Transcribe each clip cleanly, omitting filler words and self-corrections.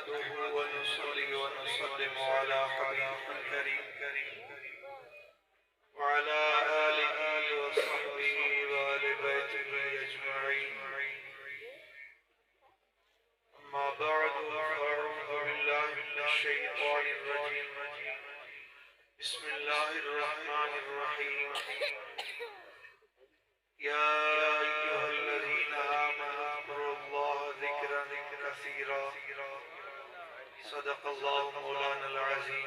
नहमदुहु व नुसल्ली व नुसल्लिमु अला हबीबिल करीम व अला आलिहि व सहबिहि व अहलि बैतिहि अजमईन। अम्मा बअदु फअऊज़ु बिल्लाहि मिनश शैतानिर रजीम। बिस्मिल्लाहिर रहमानिर रहीम। या अय्युहल्लज़ीना आमनु ज़कुरुल्लाह ज़िक्रन कसीरा। सदक़ल्लाहु मौलानल अज़ीम।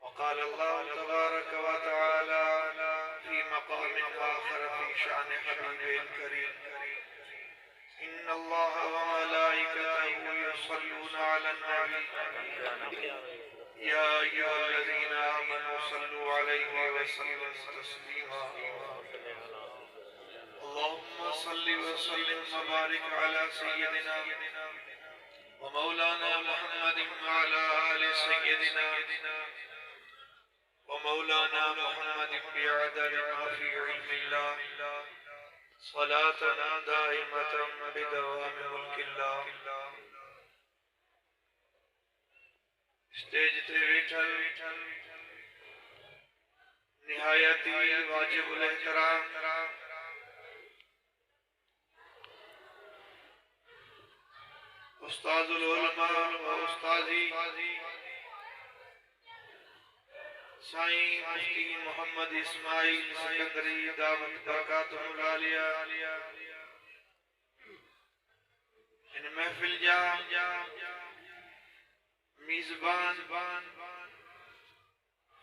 वक़ाल अल्लाहु तबारक व तआला फ़ी मक़ामिन आख़र फ़ी शान हबीबिल करीम। इन्नल्लाह व मलाइकतहु युसल्लूना अलन नबी या अय्युहल्लज़ीना आमनु सल्लु अलैहि व सल्लिमु तस्लीमा। अल्लाहुम्मा सल्लि व सल्लिम व बारिक अला सय्यिदिना व मौलाना मुहम्मदिन व अला आलि सय्यिदिना व मौलाना मुहम्मदिन बिअदद मा फ़ी इल्मिल्लाह सलातन दाइमतन बिदवामि मुल्किल्लाह। स्टेज ते वेठल निहायती वाजिबुल एहतराम उस्ताजुल उलमा व उस्ताजी साईं मुफ्ती मोहम्मद इस्माइल सिकंदरी दावत बरकातुहुल आलिया, इन महफिल जा मीज़बान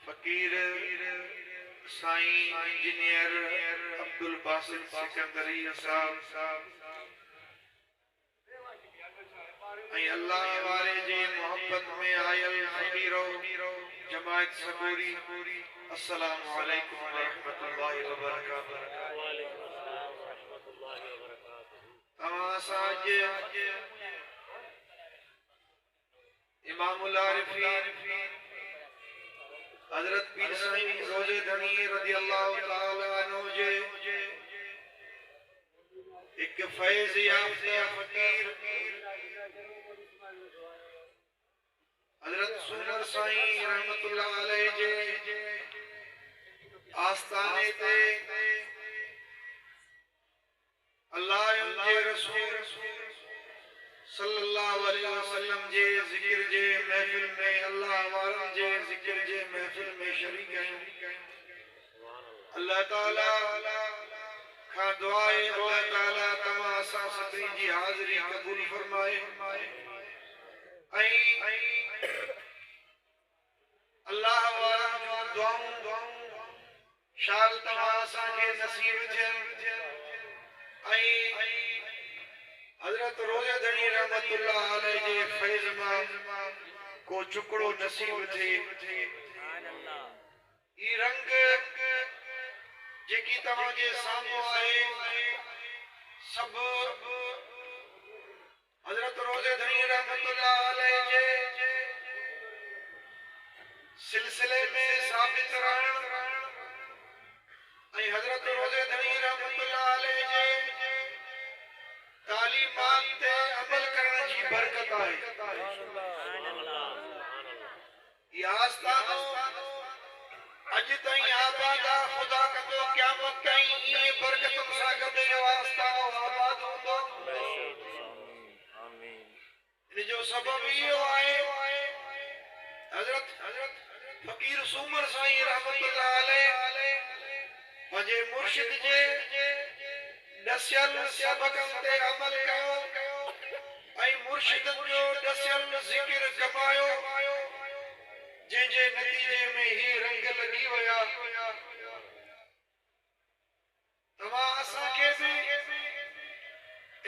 फकीर साईं इंजीनियर अब्दुल बासित सिकंदरी साहब ऐं अल्लाह वारे जे मोहब्बत में आयल फकीरो जमात सबूरी, अस्सलामु अलैकुम व रहमतुल्लाहि व बरकातुहू। तमां सां इमामुल आरिफीन हजरत पीर साईं रोज़े धनी रज़ियल्लाहु तआला अन्हु जे एक फैज़ याफ़्ता फकीर हजरत सुमर साईं रहमतुल्लाह अलैहि जे आस्ताने ते अल्लाह जे रसूल सल्लल्लाहु अलैहि वसल्लम जे ज़िक्र जे महफिल में अल्लाह वारन जे ज़िक्र जे महफिल में शरीक आहियूं। अल्लाह ताला खां दुआ आहे अल्लाह ताला तमां असां सभिनी जी हाज़िरी क़बूल फरमाए ऐं अल्लाह वारन जूं दुआऊं शाल तमां असांखे नसीब थियनि ऐं हजरत रोज़े धनी रहमतुल्लाह अलैहि जे फैज़ मां को चुकड़ो नसीब थिए। ई रंग जेकी तव्हां जे साम्हूं आहे सब हजरत रोज़े धनी रहमतुल्लाह अलैहि जे सिलसिले में साबित रहण ऐं हजरत रोज़े धनी रहमतुल्लाह अलैहि जे तालीमात ते अमल करण जी बरकत आहे। या आस्तानो अज ताईं आबाद आहे, खुदा कंदो क़यामत ताईं इहे बरकतुनि सां गॾु इहो आस्तानो आबाद हूंदो। इन जो सबब इहो आहे हजरत फकीर सुमर साईं रहमतुल्लाह अलैहि पंहिंजे मुर्शिद जे दसियल सबक़नि ते अमल कयो ऐं मुर्शिदनि जो दसियल ज़िक्र कमायो, जंहिंजे नतीजे में ही रंग लॻी विया। तव्हां असांखे बि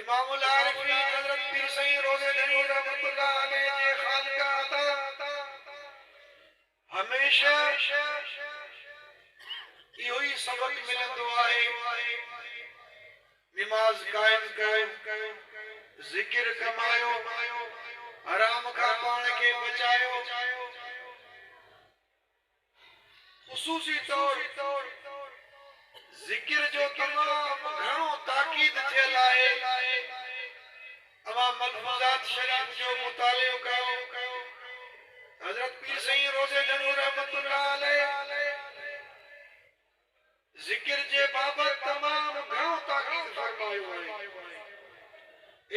इमामुल आरिफीन हज़रत पीर साईं रोज़े धनी रहमतुल्लाह अलैहि जे ख़ानक़ाह अता हमेशा इहो ई सबक़ मिलंदो आहे। नमाज कायम कयो, जिक्र कमायो, हराम खां पाण खे बचायो। ख़ुसूसी तौर जिक्र जो तमाम घणो ताकीद थियल आहे अमा मलफूजात शरीफ जो मुतालियो कयो हजरत पीर सईं रोज़े धनी रहमतुल्लाह अलैह जिक्र जे बाबत तमाम घणो ताकीद फरमायो आहे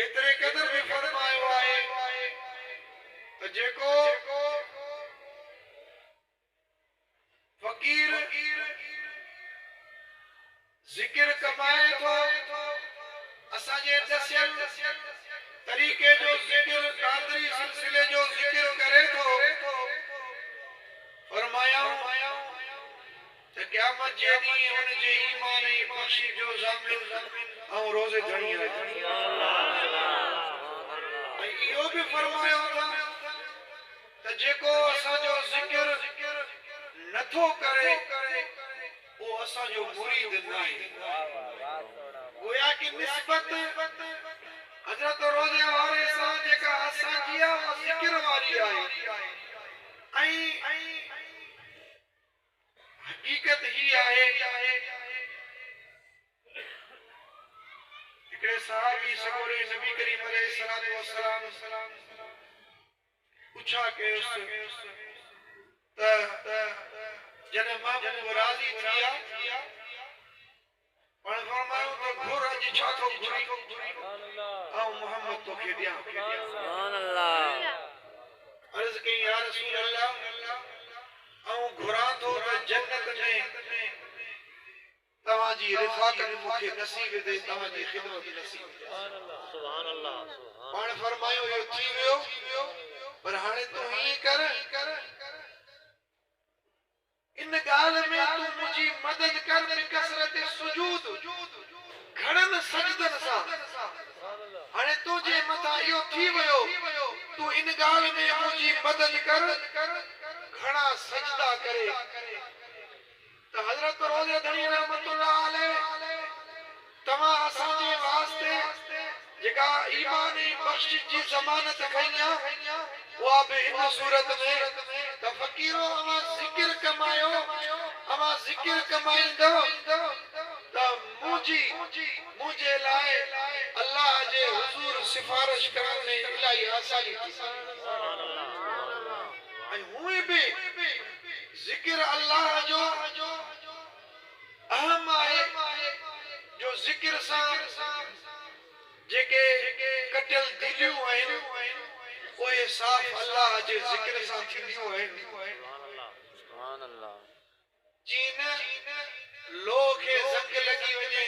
एतरे कदर भी फरमायो आहे त जेको फकीर जिक्र कमाए थो असांजे दसियल तरीके जो जिक्र कादरी सिलसिले जो जिक्र करे थो फरमायाऊं त क़यामत जे ॾींहुं हुन जे ईमान ऐं बख़्शी जो ज़ामिन ऐं रोज़े धणी आहे ऐं इहो बि फरमायो अथनि त जेको असांजो जिक्र नथो करे वो असांजो मुरीद नाहे गोया की निस्बत हजरत रोज़े वारे सां जेका असांजी आहे उहा जिक्र वारी आहे ऐं हकीकत ही आहे हिकिड़े सहाबी सगोरे नबी करीम अलैहिस्सलातु वस्सलाम पुछा कयोसि त जॾहिं महबूब राज़ी थिया पाण फरमायो त घुर अॼु छा थो घुरी ऐं मोहम्मद तोखे ॾियां सुभान अल्लाह अर्ज़ कई या रसूल अल्लाह ऐं घुरां थो त जन्नत में तव्हांजी रिफ़ाक़त मूंखे नसीब थिए तव्हांजी ख़िदमत नसीब थिए सुभान अल्लाह पाण फरमायो इहो थी वियो पर हाणे तूं हीअं कर इन ॻाल्हि में तूं मुंहिंजी मदद कर बिकसरत सुजूद घणनि सजदनि सां हाणे तुंहिंजे मथां इहो थी वियो तूं इन ॻाल्हि में मुंहिंजी मदद कर घणा सजदा करे त हज़रत रोज़े धनी रहमतुल्लाह अलैह तव्हां असांजे वास्ते जेका ईमान ऐं बख़्शिश जी ज़मानत खई आहे उहा बि इन सूरत में त फ़कीरो अवां ज़िक्र कमायो अवां ज़िक्र कमाईंदव त मुंहिंजे लाइ अल्लाह जे हुज़ूर सिफारिश करण में इलाही आसानी थी ऐं हूअं बि ज़िक्र अल्लाह जो अहम आहे जो ज़िक्र सां जेके कटियल दिलियूं आहिनि उहे साफ़ अल्लाह जे ज़िक्र सां थींदियूं आहिनि जीन लोह खे ज़ंग लॻी वञे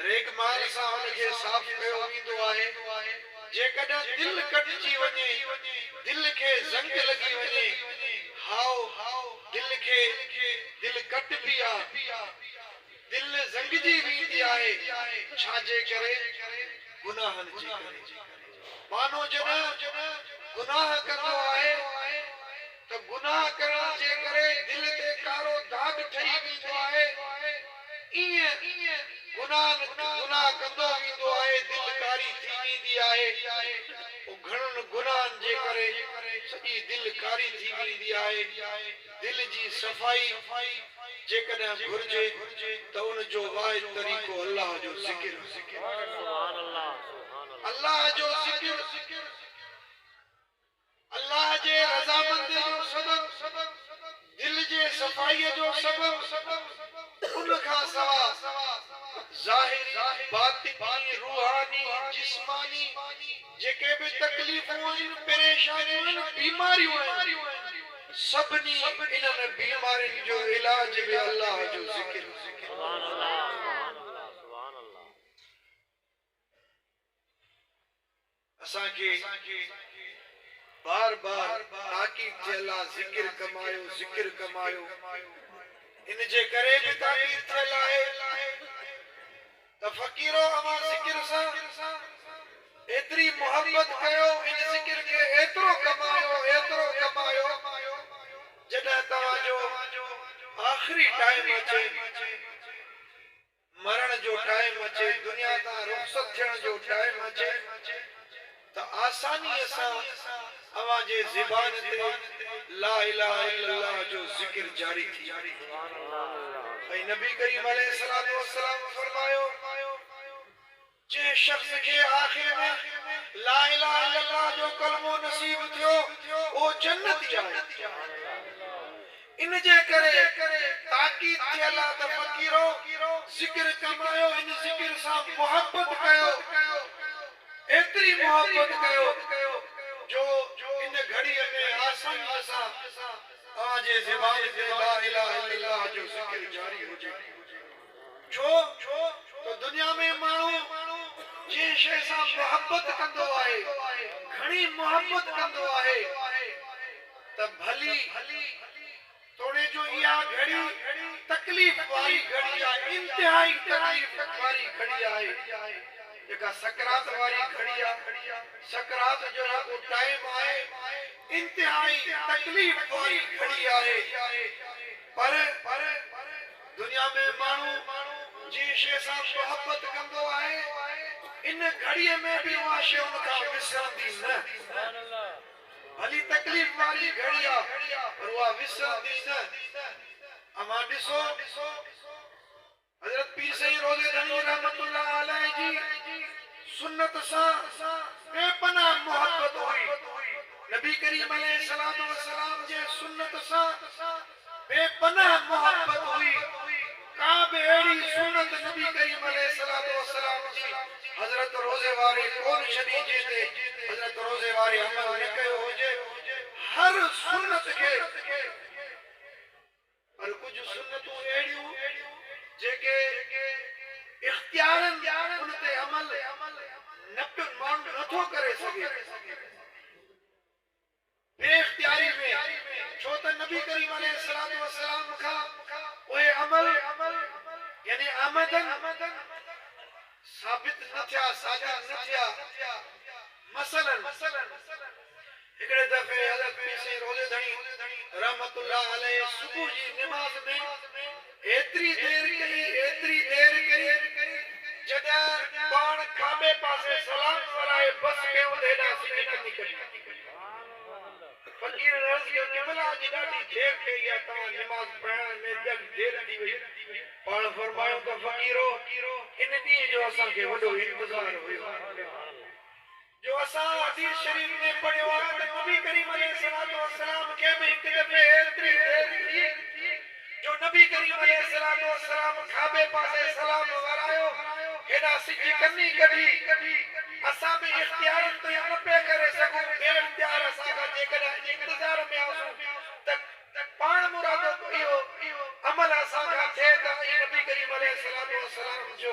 रेगमाल सां हुनखे साफ़ कयो वेंदो आहे जेकॾहिं दिलि कटिजी वञे दिलि खे ज़ंग लॻी वञे हाओ दिलि खे दिलि कटिबी आहे दिलि ज़ंगजी वेंदी आहे छाजे करे गुनाहनि जे करे मानो जॾहिं गुनाह कंदो आहे त गुनाह करण जे करे दिलि ते कारो दाग ठही वेंदो आहे ईअं गुनाह कंदो वेंदो आहे दिलि कारी थी वेंदी आहे घणनि गुनाहनि जे करे सॼी दिलि कारी थी वेंदी आहे दिलि जी सफ़ाई जेकॾहिं घुर्जे त उन जो वाहिद तरीक़ो अल्लाह जो ज़िक्र अल्लाह जो ज़िक्र अल्लाह जे रज़ामंदी जो सबब दिल जे सफ़ाईअ जो सबब उन खां सवा ज़ाहिरी बातिनी रूहानी जिस्मानी जेके भी तकलीफ़ूं आहिनि परेशानियूं आहिनि बीमारियूं आहिनि सभिनी इन्हनि बीमारियुनि जो इलाज भी अल्लाह जो ज़िक्र असांखे बार बार ताकीद थियल आहे ज़िक्र कमायो इन जे करे भी ताकीद थियल आहे त फ़कीरो अवां ज़िक्र सां एतरी मोहब्बत कयो इन ज़िक्र खे एतिरो कमायो जॾहिं तव्हांजो आख़िरी टाइम अचे मरण जो टाइम अचे दुनिया तां रुख़सत थियण जो टाइम अचे त आसानीअ सां अवां जे ज़बान ते ला इलाहा इल्लल्लाह जो ज़िक्र जारी थी ऐं नबी करीम अलैहिस्सलातु वस्सलाम फरमायो जे शख्स के आखिर में ला इलाहा इल्लल्लाह जो कलमो नसीब थियो वो जन्नती आहे। इन जे करे ताकीद थियल आहे त फ़कीरो ज़िक्र कमायो, इन ज़िक्र सां मोहब्बत कयो, एतरी मोहब्बत कयो जो इन घड़ी में आसानी सां तव्हांजे ज़बान ते ला इलाहा इल्लल्लाह जो ज़िक्र जारी हुजे। छो तो दुनिया में माण्हू जंहिं शइ सां मोहब्बत कंदो आहे, घणी मोहब्बत कंदो आहे, त भली तोड़े जो इहा घड़ी तकलीफ़ वारी घड़ी आहे, इंतिहाई तकलीफ़ वारी घड़ी आहे, जेका सकरात वारी घड़ी आहे। सकरात जो को टाइम आहे, इंतिहाई तकलीफ़ वारी घड़ी आहे। पर दुनिया में माण्हू जंहिं शइ सां मोहब्बत कंदो आहे, इन घड़ीअ में भी उहा शइ उनखां विसरंदी न। भली तकलीफ़ वारी घड़ी आहे पर उहा विसरंदी न। अमा ॾिसो हज़रत पीर साईं रोज़े धनी रहमतुल्लाह अलैह जी सुन्नत सां बेपनाह मोहब्बत हुई। नबी करीम अलैहिस्सलातु वस्सलाम जे सुन्नत सां बेपनाह मोहब्बत हुई। का बि अहिड़ी सुन्नत नबी करीम अलैहिस्सलातु वस्सलाम जी हज़रत रोज़े वारे कोन छॾी जंहिं ते हज़रत रोज़े वारे अमल न कयो हुजे। हर सुन्नत खे, पर कुझु सुन्नतूं अहिड़ियूं जेके इख्तियारनि उन ते अमल न पियो माण्हू नथो करे सघे, बेइख्तियारी में। छो त नबी करीम अलैहिस्सलातु वस्सलाम खां उहे अमल यानी आमदन साबित न थिया, साबित न थिया। मसलन हिकिड़े दफ़े हज़रत पीर साईं रोज़े धनी रहमतुल्लाह अलैह सुबुह जी निमाज़ में एतिरी देर कई जॾहिं पाण खाॿे पासे सलाम वराए बस कयूं त हेॾां सिधी कढी। फ़कीर अर्ज़ कयो क़िबला जी ॾाढी देर कई आहे, तव्हां निमाज़ पढ़ण में ॾाढी देर थी वई। पाण फरमायूं त फ़कीरो इन ॾींहं जो असांखे वॾो इंतज़ार हुयो, जो असां हदीस शरीफ में पढ़ियो आहे त नबी करीम अलैहिस्सलातु वस्सलाम खे बि हिकु दफ़े एतिरी देर थी जो नबी करीम अलैहिस्सलातु वस्सलाम खाॿे पासे सलाम वरायो, हेॾा सिज कनी कढी। असां बि इख्तियारनि ते न पिया करे सघूं, बेइख्तियार असां जेकॾहिं इंतज़ार में आसूं त पाण मुरादो इहो अमल असां खां थिए त नबी करीम अलैहिस्सलातु वस्सलाम जो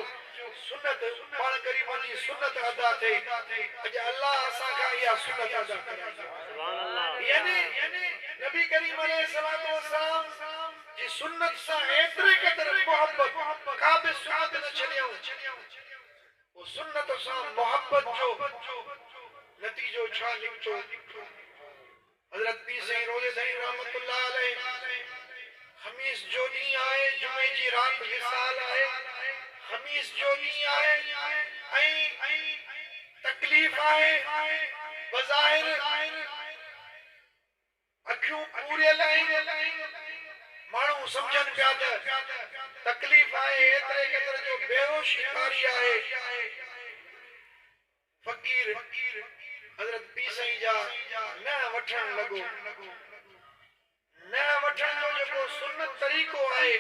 सुन्नत पाण करीमन जी सुन्नत अदा थिए। अॼु अल्लाह असां खां इहा सुन्नत अदा करे। सुभान अल्लाह। यानी नबी करीम अलैहिस्सलातु वस्सलाम जी सुन्नत सां एतिरे क़दर मोहब्बत, का बि सुन्नत न छॾियऊं। वो सुन्नत सां मोहब्बत जो नतीजो छा निकितो? हज़रत पीर साईं रोज़े धनी रहमतुल्लाह अलैह ख़मीस जो ॾींहुं आहे, जुमे जी रात विसाल आहे, ख़मीस जो ॾींहुं आहे ऐं तकलीफ़ आहे, बज़ाहिर अखियूं पूरियल आहिनि, माण्हू सम्झनि पिया त तकलीफ़ आहे, एतिरे क़दर जो बेहोशी कारी आहे। फ़कीर हज़रत पीर साईं जा न वठण लॻो। न वठण जो जेको सुन्नत तरीक़ो आहे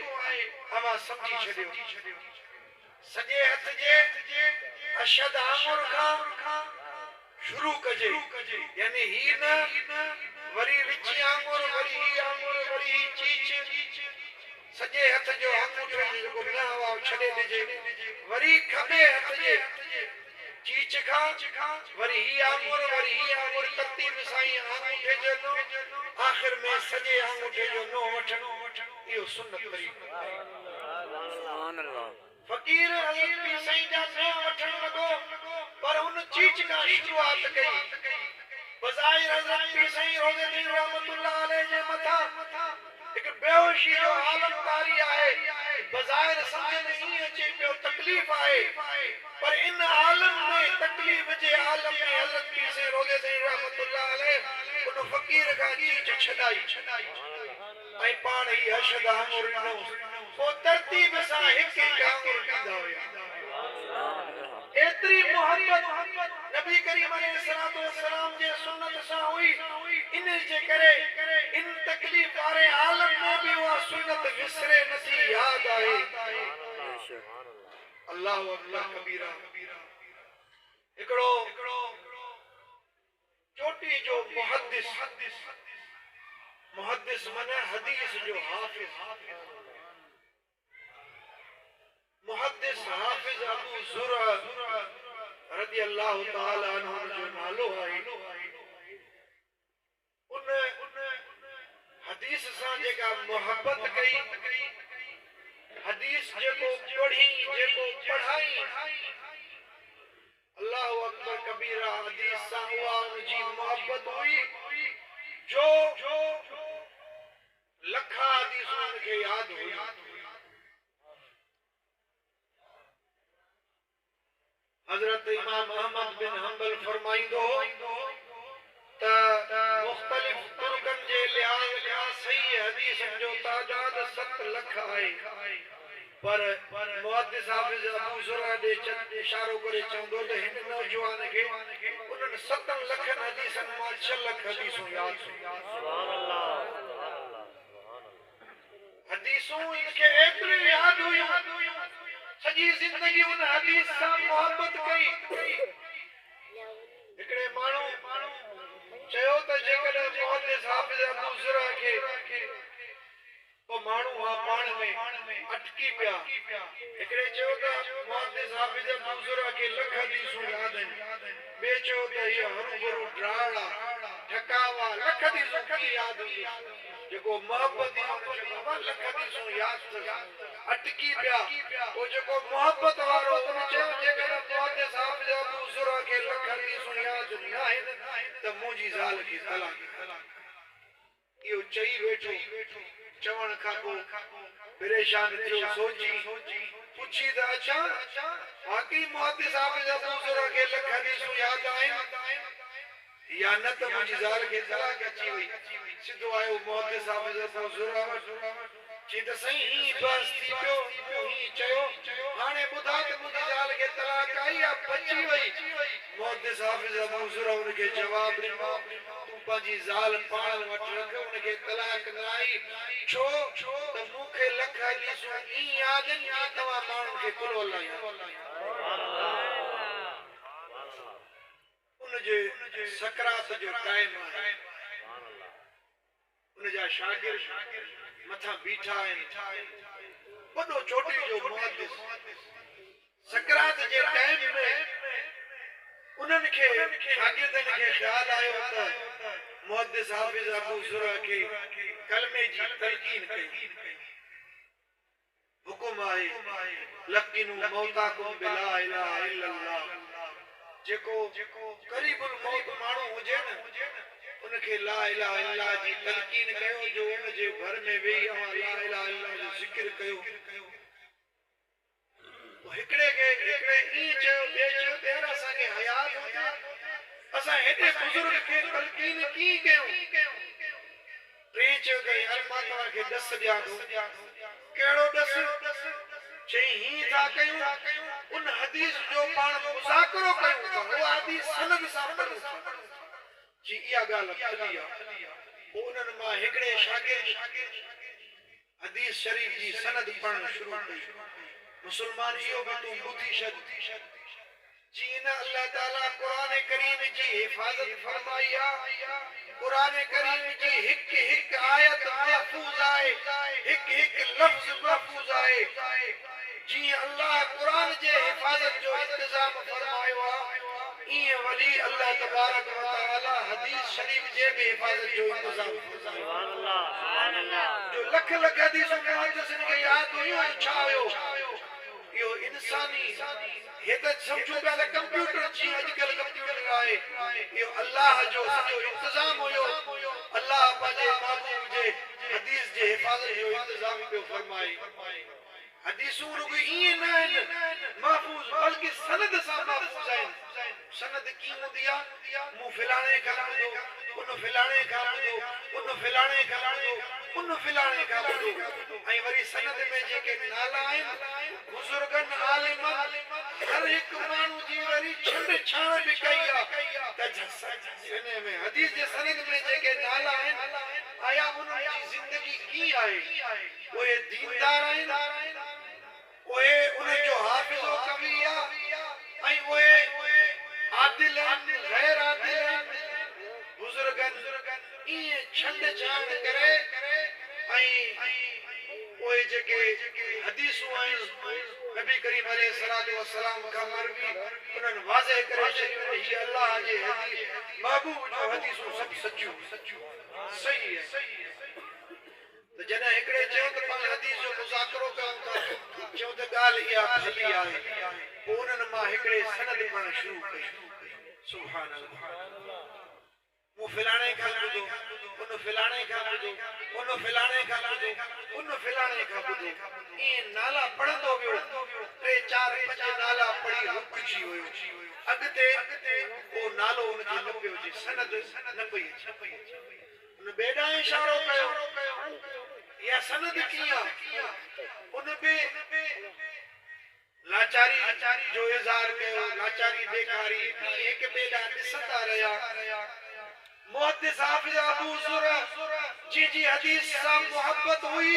अवां सम्झी छॾियो। सॼे हथ जे अशद आंगुर खां शुरू कजे, यानी ही न वरी विची आंगुर, वरी ही आंगुर, वरी ही चीच। सॼे हथ जो अंगूठे जेको न हुआ छॾे ॾिजे, वरी खॿे हथ जे चीच खां वरी ही आंगुर, वरी ही आंगुर, तरतीब सां आंगूठे जो नो, आख़िर में सॼे आंगूठे जो नो वठणो। इहो सुन्नत तरीक़ो। सुभान अल्लाह। फ़कीर हज़रत पीर साईं जा न वठण लॻो, पर हुन चीच खां शुरूआत कई। बज़ाहिर हज़रत पीर साईं रोज़े धनी रहमतुल्लाह अलैह जे मथां हिकु बेहोशी जो आलम कारी आहे। बज़ाहिर सम्झ में ईअं अचे पियो तकलीफ़ आहे, पर इन आलम में, तकलीफ़ जे आलम में हज़रत पीर साईं रोज़े धनी रहमतुल्लाह अलैह उन फ़कीर खां चीच छॾाई ऐं पाण ही अशद आंगुर ॾिनो। पोइ तरतीब सां हिकु आंगुर ॾींदा हुया। एतरी मोहब्बत नबी करीम अलैहिस्सलातु वस्सलाम जे सुन्नत सां हुई इन जे करे इन तकलीफ वारे आलम में भी वो सुन्नत विसरे नथी याद आए अल्लाह अकबर कबीरा एकड़ो चोटी जो मुहद्दिस माने हदीस जो हाफिज मुहद्दिस हाफिज अबू ज़ुरा रज़ी अल्लाह ताला अन्हु जो नालो है उन हदीस सां जेका मोहब्बत कई हदीस जेको पढ़ी जेको पढ़ाई अल्लाह अकबर कबीरा हदीस सां हुआ उनजी मोहब्बत हुई जो लखा हदीसूं खे याद हुई हजरत इमाम अहमद बिन हंबल फरमाइंदो त मुख्तलिफ तुर्कन जे लिहाज खां सही हदीस जो तादाद 7 लाख आहे पर मुहद्दिस हाफिज अबू ज़ुरा दे इशारो करे चवंदो त हिन नौजवान खे उन्हनि 7 लाख हदीसन मां 6 लाख हदीसूं याद सुभान अल्लाह हदीसूं इनके एतरी याद हुई सजी जिंदगी उन हदीस सां मोहब्बत कई एकड़े माण्हू चयो त जेकॾहिं मुहद्दिस हाफिज अबू ज़ुरा खे तो माण्हू हा पाण में अटकी पिया एकड़े चयो त मुहद्दिस हाफिज अबू ज़ुरा खे लख हदीसूं याद आहिनि ॿिए चयो त इहो हरू ड्राड़ा ठकावा लख हदीसूं कीअं याद हूंदी जेको मोहब्बत लख हदीसूं याद अटकी पिया वो जो मोहब्बत वारो उन चयो जेकॾहिं मुहद्दिस हाफिज अबू ज़ुरा खे लख हदीसूं याद न आहिनि त मुंहिंजी ज़ाल खे तलाक इहो चई वेठो चवण खां पोइ परेशान थियो सोची पुछी त अच्छा वाकई मुहद्दिस हाफिज अबू ज़ुरा खे लख हदीसूं याद आहिनि या न त मुंहिंजी ज़ाल खे तलाक अची वई सिधो आयो मुहद्दिस हाफिज अबू ज़ुरा चई त सही ही बस थी पियो ही चयो हाणे ॿुधा त मुंहिंजी ज़ाल खे तलाक आई या बची वई मुहद्दिस हाफिज अबू ज़ुरा उनखे जवाब ॾिनो तूं पंहिंजी ज़ाल पाण वटि रख उनखे तलाक न आई छो त मूंखे लख हदीसूं ईअं यादि आहिनि की तव्हां माण्हुनि खे कुल हलायो उनजे सकरात जो टाइम आहे उनजा शागिर्द मथा बीठा आहिनि वॾो चोटी जो मुहद्दिस सकरात जे टाइम में उन्हनि खे शागिर्दनि खे ख़्याल आयो त मुहद्दिस हाफिज अबू ज़ुरा खे कलमे जी तलकीन कई हुकुम आहे लकीनु मौताकुम बिला इलाहा इल्लल्लाह जेको करीबुल मौत माण्हू हुजे न उनखे ला इलाहा इल्लल्लाह जी तलकीन कयो जो उनजे घर में वेही ला इलाहा इल्लल्लाह जो ज़िक्र कयो हिकड़े ईअं चयो ॿिए चयो यार असांखे हयात हुजे असां हेॾे बुज़ुर्ग खे तलकीन कीअं कयूं टे चयो त यार मां तव्हांखे ॾस ॾियां थो कहिड़ो ॾस चई हीअं था कयूं उन हदीस जो पाण मुज़ाकरो कयूं था उहा हदीस सनद सां पढ़ूं था जी इहा ॻाल्हि फली आहे पोइ उन्हनि मां हिकिड़े शागिर्द हदीस शरीफ़ जी सनद पढ़णु शुरू कई मुसलमान इहो बि तूं ॿुधी छॾ जीअं अल्लाह ताला क़ुरान करीम जी हिफ़ाज़त फरमाई आहे क़ुरान करीम जी हिकु हिकु आयत महफूज़ आहे हिकु हिकु लफ़्ज़ महफूज़ आहे जीअं अल्लाह क़ुरान जे हिफ़ाज़त जो इंतज़ाम फरमायो आहे ईअं वली अल्लाह तबारक व तआला हदीस शरीफ जे बि हिफ़ाज़त जो इंतज़ाम सुभान अल्लाह जो लख लख हदीसूं मुहद्दिसनि खे यादि हुयूं छा हुयो इहो इंसानी हे त सम्झो पिया त कंप्यूटर जी अॼुकल्ह कंप्यूटर आहे इहो अल्लाह जो सॼो इंतज़ाम हुयो अल्लाह पंहिंजे महबूब जे हदीस जे हिफ़ाज़त जो इंतज़ाम पियो फरमाए हदीसूं रुगो ईअं न आहिनि महफूज़ बल्कि सनद सां महफूज़ आहिनि। सनद कीअं हूंदी आहे? मूं फिलाणे खां ॿुधो, उन फिलाणे खां ॿुधो, उन फिलाणे खां ॿुधो, उन फिलाणे खां ॿुधो। ऐं वरी सनद में जेके नाला आहिनि बुज़ुर्गनि आलिमनि हर हिकु माण्हू जी वरी छंड छाण बि कई आहे त हिन में हदीस जे सनद में जेके नाला आहिनि आया उन्हनि जी ज़िंदगी कीअं आहे? उहे दीनदार आहिनि, उहे उन्हनि जो हाफ़िज़ो कवी आहे, ऐं उहे आदिल आहिनि, गैर आदिल आहिनि। बुज़ुर्गनि ईअं छंड छाण करे ऐं उहे जेके हदीसूं आहिनि नबी करीम अलैहिस्सलातु वस्सलाम खां मरवी उन्हनि वाज़े करे छॾियो हीअ अल्लाह जे महबूब जो हदीसूं सभु सचियूं सही आहे। त जॾहिं हिकिड़े चयो त पाण हदीस जो मुज़ाकरो कयूं था, चयूं त ॻाल्हि इहा भली आहे, पोइ उन्हनि मां हिकिड़े सनद पढ़णु शुरू कई। सुभान अल्लाह। मूं फिलाणे खां ॿुधो, उन फिलाणे खां ॿुधो, उन फिलाणे खां ॿुधो, उन फिलाणे खां ॿुधो। ईअं नाला पढ़ंदो वियो, 3, 4, 5 नाला पढ़ी रुकिजी वियो। अॻिते उहो नालो उनखे न पियो अचे, सनद न पई अचे। उन ॿिए ॾांहुं इशारो कयो, इहा सनद कीअं आहे? उन बि लाचारी जो इज़हार कयो, लाचारी ॾेखारी, हिक ॿिए ॾांहुं ॾिसंदा रहिया। मुहद्दिस हाफ़िज़ अबू ज़ुरअ जी हदीस सां मोहब्बत हुई,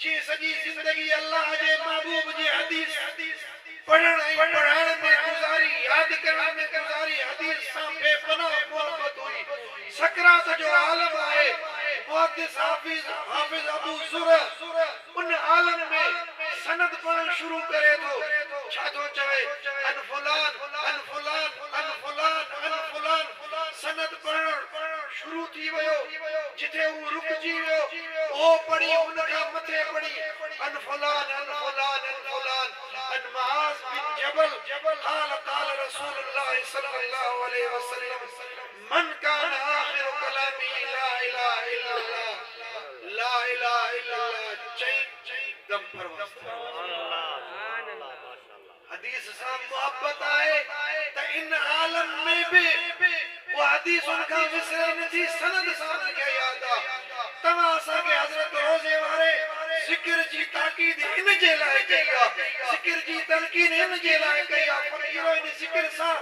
जी सॼी ज़िंदगी अल्लाह जे महबूब जी हदीस पढ़ण ऐं पढ़ाइण में गुज़ारी, यादि करण में गुज़ारी। हदीस सां बेपनाह मोहब्बत हुई। सकरात जो आलम आहे, मुहद्दिस हाफ़िज़ अबू ज़ुरअ उन आलम में सनद पढ़ण शुरू करे थो। छा थो चवे? अन फुलान अन फुलान अन फुलान अन फुलान। सनद पढ़ण शुरू थी वियो। जिथे हू रुकिजी वियो ओ पढ़ी उन खां मथे पढ़ी अन फुलान अन फुलान अन फुलान अन मुआज़ बिन जबल क़ाल रसूलुल्लाह सल्लल्लाहु अलैहि वसल्लम मन कान आखिर कलामी ला इलाहा इल्लल्लाह ला इलाहा इल्लल्लाह चई दम फरमास। हदीस सां मोहब्बत आहे त इन आलम में भी वो हदीस उनका विसरे नथी, सनद सां उनखे याद आहे। तव्हां असांखे हज़रत रोज़े वारे ज़िक्र जी ताकीद इन जे लाइ कई आहे, ज़िक्र जी तलकीन इन जे लाइ कई आहे। फ़क़ीरो इन ज़िक्र सां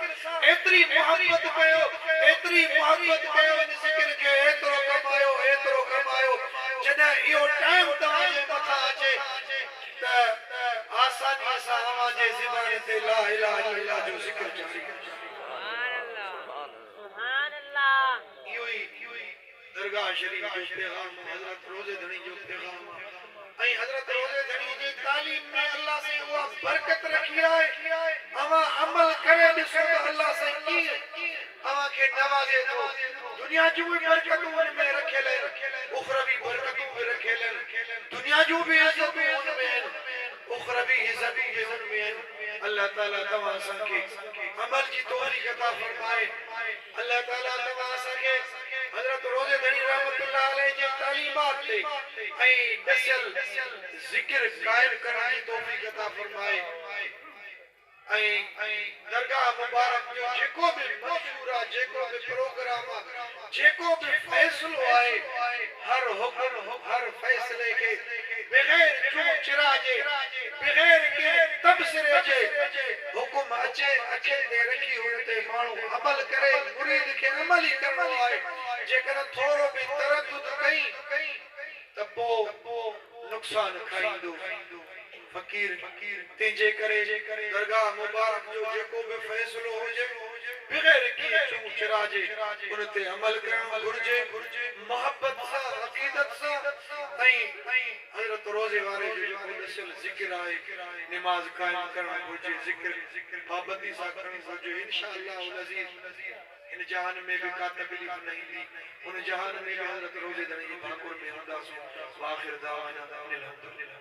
एतिरी मोहब्बत कयो, एतिरी मोहब्बत कयो, इन ज़िक्र खे एतिरो कमायो। जॾहिं इहो टाइम तव्हांजे मथां अचे त आसानीअ सां अव्हां जे ज़बान ते ला इलाहा इल्लल्लाह जो ज़िक्र जारी कयो। दरगाह शरीफ जो पैगाम, हज़रत रोज़े धणी जो पैगाम ऐं हज़रत रोज़े धणी जी तालीम में अल्लाह से उहा बरकत रखी आहे। अव्हां अमल करे ॾिसो त अल्लाह से कीअं अव्हां खे नवाज़े थो। दुनिया जूं बि बरकतूं हुन में रखियल आहिनि, उख़रवी बरकतूं बि रखियल आहिनि। दुनिया जूं बि इज़तूं हुन में आहिनि, उख़रवी इज़तूं बि हुन में आहिनि। अल्लाह ताला तव्हां असांखे अमल जी तौफ़ीक़ अता फरमाए। अल्लाह ताला तव्हां असांखे हज़रत रोज़े धणी रहमतुल्लाह अलैहि जे तालीमात ते ऐं दसियल ज़िक्र क़ाइम करण जी तौफ़ीक़ अता फरमाए। ऐं दरगाह मुबारक जो जेको बि मंशूर आहे, जेको बि प्रोग्राम आहे, जेको बि फ़ैसिलो आहे, हर हुक्म हर फ़ैसिले खे बग़ैर चूं चिरा जे, बग़ैर के तबसरे जे हुकुम अचे अखियुनि ते रखी हुन ते माण्हू अमल करे। मुरीद खे अमल ई करणो आहे। जेकॾहिं थोरो बि तरदुद कई त पोइ नुक़सान खाईंदो। फ़क़ीर तंहिंजे करे दरगाह मुबारक जो जेको बि फ़ैसिलो हुजे बग़ैर किए चूं चिरा जे उन ते अमल करणु घुरिजे, मोहब्बत सां, अक़ीदत सां। ऐं हज़रत रोज़े वारे जो जेको दसियल ज़िक्र आहे, निमाज़ क़ाइम करणु घुरिजे, ज़िक्र पाबंदी सां करणु घुरिजे। इंशाअल्लाह अज़ीज़ इन जहान में भी का तकलीफ न ईंदी, उन जहान में भी हज़रत रोज़े धणी जी भाकुर में हूंदासीं। वाखिर दावाना अनिल हम्दुलिल्लाह।